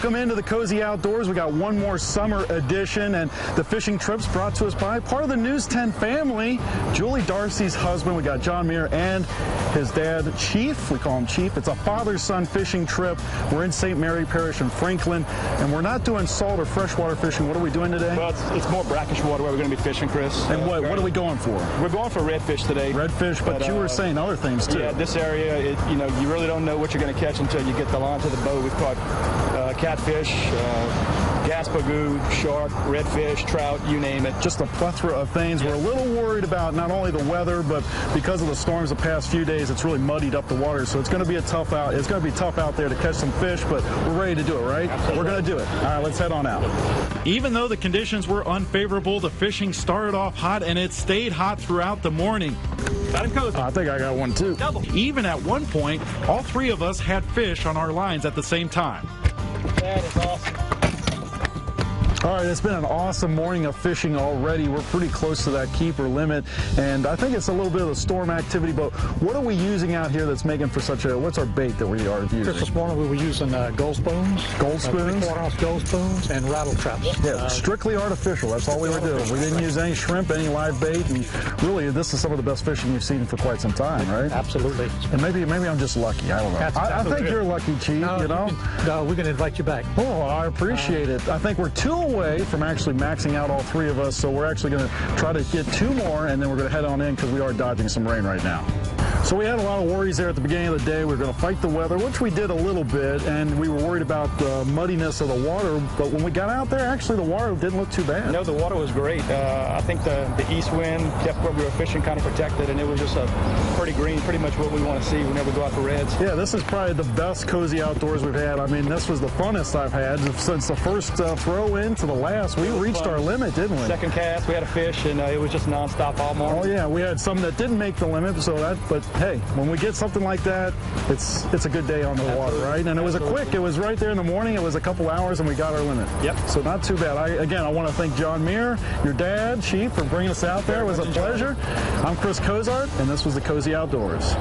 Welcome into the Cozy Outdoors. We got one more summer edition, and the fishing trip's brought to us by part of the News 10 family. Julie Darcy's husband. We got John Muir and his dad, Chief. We call him Chief. It's a father-son fishing trip. We're in St. Mary Parish in Franklin, and we're not doing salt or freshwater fishing. What are we doing today? Well, it's more brackish water where we're going to be fishing, Chris. And what are we going for? We're going for redfish today. Redfish, but you were saying other things too. Yeah, this area, you really don't know what you're going to catch until you get the line to the boat. We've caught catfish, gaspagoo, shark, redfish, trout, you name it. Just a plethora of things. Yeah. We're a little worried about not only the weather, but because of the storms the past few days, it's really muddied up the water. So it's going to be tough out there to catch some fish, but we're ready to do it, right? Absolutely. We're going to do it. All right, let's head on out. Even though the conditions were unfavorable, the fishing started off hot, and it stayed hot throughout the morning. Got him cozy. I think I got one too. Double. Even at one point, all three of us had fish on our lines at the same time. That is awesome. All right, it's been an awesome morning of fishing already. We're pretty close to that keeper limit, and I think it's a little bit of the storm activity, but what are we using out here that's making for such a, what's our bait that we are using? This morning we were using gold spoons. Gold spoons? 3/4 ounce gold spoons and rattle traps. Yeah, strictly artificial. That's all we were doing. We didn't use any shrimp, any live bait, and really this is some of the best fishing we've seen for quite some time, right? Absolutely. And maybe I'm just lucky. I don't know. I think you're lucky, Chief, you know? No, we're going to invite you back. Oh, I appreciate it. I think we're 2 away from actually maxing out all 3 of us, so we're actually going to try to get 2 more, and then we're going to head on in because we are dodging some rain right now. So we had a lot of worries there at the beginning of the day. We were going to fight the weather, which we did a little bit, and we were worried about the muddiness of the water, but when we got out there, actually the water didn't look too bad. No, the water was great. I think the east wind kept where we were fishing kind of protected, and it was just a pretty green, pretty much what we want to see whenever we go out for reds. Yeah, this is probably the best Cozy Outdoors we've had. I mean, this was the funnest I've had since the first throw in to the last. We reached our limit, didn't we? Second cast, we had a fish, and it was just nonstop all morning. Oh yeah, we had some that didn't make the limit, but hey, when we get something like that, it's a good day on the water, right? And it was it was right there in the morning. It was a couple hours, and we got our limit. Yep. So not too bad. I want to thank John Muir, your dad, Chief, for bringing us out there. It was a pleasure. I'm Chris Cozart, and this was the Cozy Outdoors.